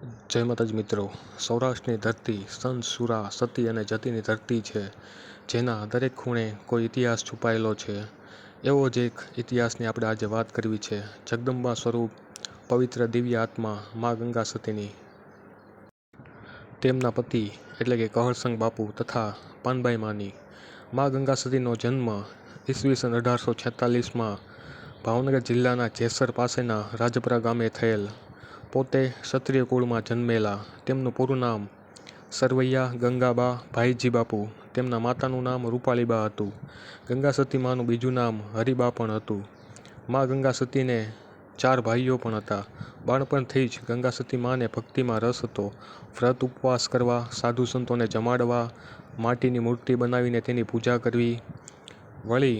જય માતાજી મિત્રો. સૌરાષ્ટ્રની ધરતી સંત, સુરા, સતી અને જતીની ધરતી છે, જેના દરેક ખૂણે કોઈ ઇતિહાસ છુપાયેલો છે. એવો જ એક ઇતિહાસની આપણે આજે વાત કરવી છે. જગદંબા સ્વરૂપ, પવિત્ર દિવ્ય આત્મા મા ગંગા સતીની. તેમના પતિ એટલે કે કહરસંગ બાપુ તથા પાનબાઈ માની. મા ગંગા સતીનો જન્મ ઈસવીસન 1846માં ભાવનગર જિલ્લાના જેસર પાસેના રાજપરા ગામે થયેલ. પોતે ક્ષત્રિય કુળમાં જન્મેલા. તેમનું પૂરું નામ સરવૈયા ગંગાબા ભાઈજી બાપુ. તેમના માતાનું નામ રૂપાળીબા હતું. ગંગા સતી માનું બીજું નામ હરિબા પણ હતું. મા ગંગા સતીને 4 ભાઈઓ પણ હતા. બાળપણથી જ ગંગા સતી માને ભક્તિમાં રસ હતો. વ્રત ઉપવાસ કરવા, સાધુ સંતોને જમાડવા, માટીની મૂર્તિ બનાવીને તેની પૂજા કરવી. વળી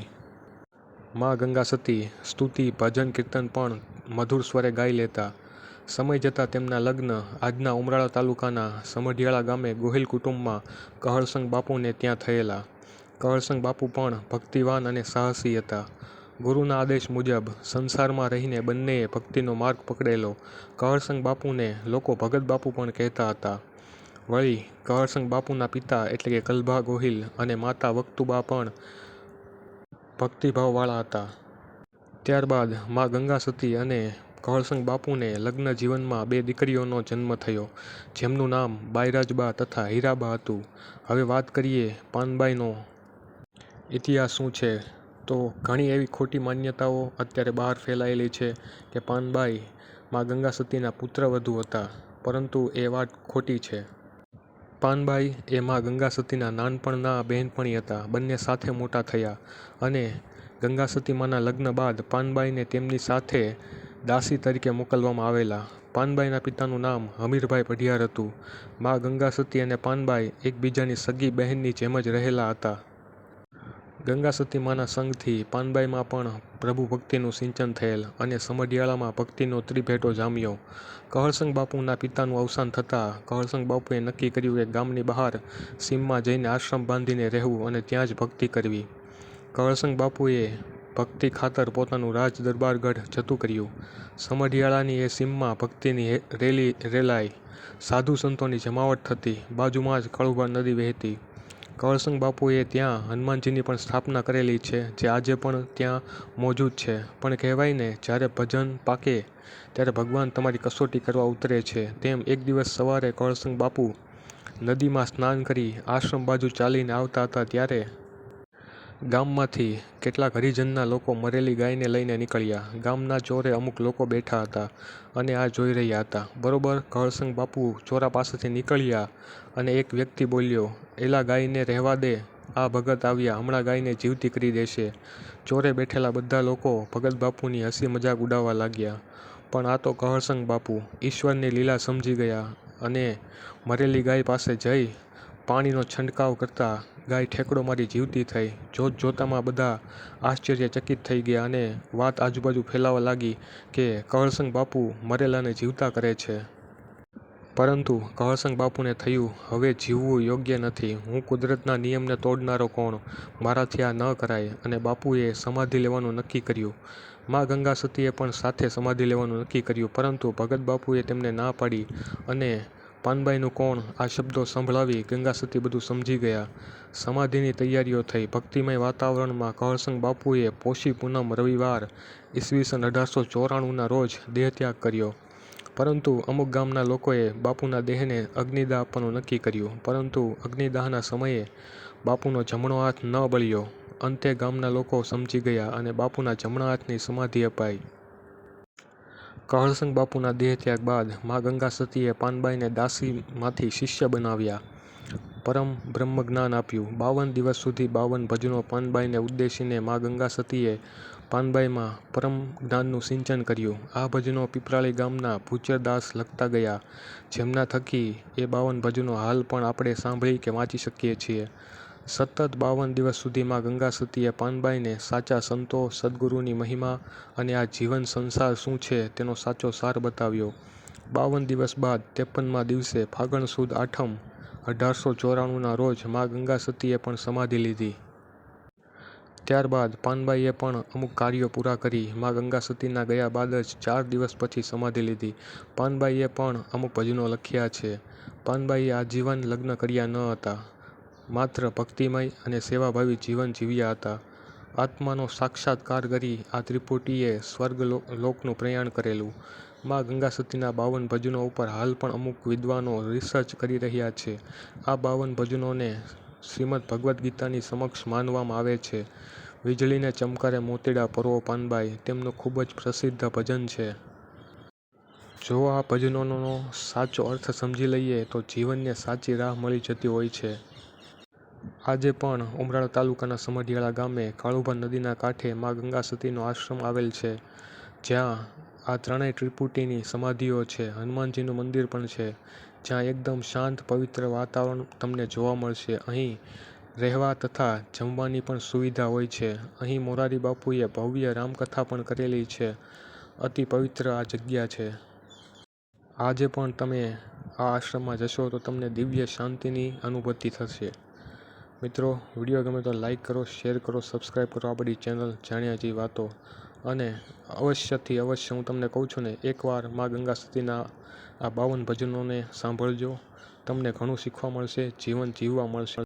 મા ગંગા સતી સ્તુતિ, ભજન, કીર્તન પણ મધુર સ્વરે ગાઈ લેતા. સમય જતાં તેમના લગ્ન આજના ઉમરાળા તાલુકાના સમઢિયાળા ગામે ગોહિલ કુટુંબમાં કહરસંગ બાપુને ત્યાં થયેલા. કહરસંગ બાપુ પણ ભક્તિવાન અને સાહસી હતા. ગુરુના આદેશ મુજબ સંસારમાં રહીને બંનેએ ભક્તિનો માર્ગ પકડેલો. કહરસંગ બાપુને લોકો ભગત બાપુ પણ કહેતા હતા. વળી કહરસંગ બાપુના પિતા એટલે કે કલભા ગોહિલ અને માતા વક્તુબા પણ ભક્તિભાવવાળા હતા. ત્યારબાદ મા ગંગા સતી અને કહરસંગ બાપુને લગ્ન જીવનમાં 2 દીકરીઓનો જન્મ થયો, જેમનું નામ બાયરાજબા તથા હીરાબા હતું. હવે વાત કરીએ પાનબાઈનો ઇતિહાસ શું છે. તો ઘણી એવી ખોટી માન્યતાઓ અત્યારે બહાર ફેલાયેલી છે કે પાનબાઈ મા ગંગા સતીના પુત્રવધુ હતા, પરંતુ એ વાત ખોટી છે. પાનબાઈ એ મા ગંગા સતીના નાનપણના બહેનપણી હતા. બંને સાથે મોટા થયા અને ગંગા સતી માના લગ્ન બાદ પાનબાઈને તેમની સાથે દાસી તરીકે મોકલવામાં આવેલા. પાનબાઈના પિતાનું નામ હમીરભાઈ પઢિયાર હતું. મા ગંગા સતી અને પાનબાઈ એકબીજાની સગી બહેનની જેમ જ રહેલા હતા. ગંગા સતી માના સંગથી પાનબાઈમાં પણ પ્રભુ ભક્તિનું સિંચન થયેલ અને સમઢિયાળામાં ભક્તિનો ત્રિભેટો જામ્યો. કહરસંગ બાપુના પિતાનું અવસાન થતાં કહરસંગ બાપુએ નક્કી કર્યું કે ગામની બહાર સીમમાં જઈને આશ્રમ બાંધીને રહેવું અને ત્યાં જ ભક્તિ કરવી. કહરસંગ બાપુએ ભક્તિ ખાતર પોતાનું રાજ દરબારગઢ જતું કર્યું. સમઢિયાળાની એ સીમમાં ભક્તિની રેલાઈ, સાધુ સંતોની જમાવટ થતી. બાજુમાં જ કળુભા નદી વહેતી. કહરસંગ બાપુએ ત્યાં હનુમાનજીની પણ સ્થાપના કરેલી છે, જે આજે પણ ત્યાં મોજૂદ છે. પણ કહેવાય ને, જ્યારે ભજન પાકે ત્યારે ભગવાન તમારી કસોટી કરવા ઉતરે છે. તેમ એક દિવસ સવારે કહરસંગ બાપુ નદીમાં સ્નાન કરી આશ્રમ બાજુ ચાલીને આવતા હતા, ત્યારે ગામમાંથી કેટલાક હરિજનના લોકો મરેલી ગાયને લઈને નીકળ્યા. ગામના ચોરે અમુક લોકો બેઠા હતા અને આ જોઈ રહ્યા હતા. બરોબર કહરસંગ બાપુ ચોરા પાસેથી નીકળ્યા અને એક વ્યક્તિ બોલ્યો, "એલા, ગાયને રહેવા દે, આ ભગત આવ્યા, હમણાં ગાયને જીવતી કરી દેશે." ચોરે બેઠેલા બધા લોકો ભગત બાપુની હસી મજાક ઉડાવવા લાગ્યા. પણ આ તો કહરસંગ બાપુ ઈશ્વરની લીલા સમજી ગયા અને મરેલી ગાય પાસે જઈ પાણીનો છંટકાવ કરતા ગાય ઠેકડો મારી જીવતી થઈ. જોત જોતામાં બધા આશ્ચર્યચકિત થઈ ગયા અને વાત આજુબાજુ ફેલાવા લાગી કે કહરસંગ બાપુ મરેલાને જીવતા કરે છે. પરંતુ કહરસંગ બાપુને થયું, હવે જીવવું યોગ્ય નથી. હું કુદરતના નિયમને તોડનારો કોણ? મારાથી આ ન કરાય. અને બાપુએ સમાધિ લેવાનું નક્કી કર્યું. મા ગંગા સતીએ પણ સાથે સમાધિ લેવાનું નક્કી કર્યું, પરંતુ ભગત બાપુએ તેમને ના પાડી. અને પાનબાઈનું કોણ આ શબ્દો સંભળાવી ગંગા સતી બધું સમજી ગયા. સમાધિની તૈયારીઓ થઈ. ભક્તિમય વાતાવરણમાં કહરસંગ બાપુએ પોષી પૂનમ રવિવાર ઈસવીસન 1894ના રોજ દેહત્યાગ કર્યો. પરંતુ અમુક ગામના લોકોએ બાપુના દેહને અગ્નિદાહ આપવાનું નક્કી કર્યું. પરંતુ અગ્નિદાહના સમયે બાપુનો જમણો હાથ ન બળ્યો. અંતે ગામના લોકો સમજી ગયા અને બાપુના જમણા હાથની સમાધિ અપાઈ. કહરસંગ બાપુના દેહત્યાગ બાદ મા ગંગા સતીએ પાનબાઈને દાસીમાંથી શિષ્ય બનાવ્યા. પરમ બ્રહ્મ જ્ઞાન આપ્યું. 52 દિવસ સુધી 52 ભજનો પાનબાઈને ઉદ્દેશીને મા ગંગા સતીએ પાનબાઈમાં પરમ જ્ઞાનનું સિંચન કર્યું. આ ભજનો પીપરાળી ગામના ભૂચરદાસ લખતા ગયા, જેમના થકી એ 52 ભજનો હાલ પણ આપણે સાંભળી કે વાંચી શકીએ છીએ. સતત 52 દિવસ સુધી મા ગંગા સતીએ પાનબાઈને સાચા સંતો, સદ્ગુરુની મહિમા અને આ જીવન સંસાર શું છે તેનો સાચો સાર બતાવ્યો. 52 દિવસ બાદ 53મા દિવસે ફાગણ સુદ આઠમ 1894ના રોજ મા ગંગા સતીએ પણ સમાધિ લીધી. ત્યારબાદ પાનબાઈએ પણ અમુક કાર્યો પૂરા કરી મા ગંગા સતીના ગયા બાદ જ 4 દિવસ પછી સમાધિ લીધી. પાનબાઈએ પણ અમુક ભજનો લખ્યા છે. પાનબાઈએ આજીવન લગ્ન કર્યા ન હતા. માત્ર ભક્તિમય અને સેવાભાવી જીવન જીવ્યા હતા. આત્માનો સાક્ષાત્કાર કરી આ ત્રિપુટીએ સ્વર્ગ લોકનું પ્રયાણ કરેલું. મા ગંગા સતીના 52 ભજનો ઉપર હાલ પણ અમુક વિદ્વાનો રિસર્ચ કરી રહ્યા છે. આ 52 ભજનોને શ્રીમદ ભગવદ્ ગીતાની સમક્ષ માનવામાં આવે છે. વીજળીને ચમકારે મોતીડા પરોવો પાનબાઈ તેમનું ખૂબ જ પ્રસિદ્ધ ભજન છે. જો આ ભજનોનો સાચો અર્થ સમજી લઈએ તો જીવનને સાચી રાહ મળી જતી હોય છે. આજે પણ ઉમરાળ તાલુકાના સમઢિયાળા ગામે કાળુભા નદીના કાંઠે મા ગંગા સતીનો આશ્રમ આવેલ છે, જ્યાં આ ત્રણેય ત્રિપુટીની સમાધિઓ છે. હનુમાનજીનું મંદિર પણ છે, જ્યાં એકદમ શાંત પવિત્ર વાતાવરણ તમને જોવા મળશે. અહીં રહેવા તથા જમવાની પણ સુવિધા હોય છે. અહીં મોરારી બાપુએ ભવ્ય રામકથા પણ કરેલી છે. અતિ પવિત્ર આ જગ્યા છે. આજે પણ તમે આ આશ્રમમાં જશો તો તમને દિવ્ય શાંતિની અનુભૂતિ થશે. મિત્રો, વિડીયો ગમે તો લાઈક કરો, શેર કરો, સબસ્ક્રાઈબ કરો આ બધી ચેનલ જાણ્યા જેવી વાતો. અને અવશ્યથી અવશ્ય હું તમને કહું છું ને, એકવાર મા ગંગા સતીના આ 52 ભજનોને સાંભળજો. તમને ઘણું શીખવા મળશે, જીવન જીવવા મળશે.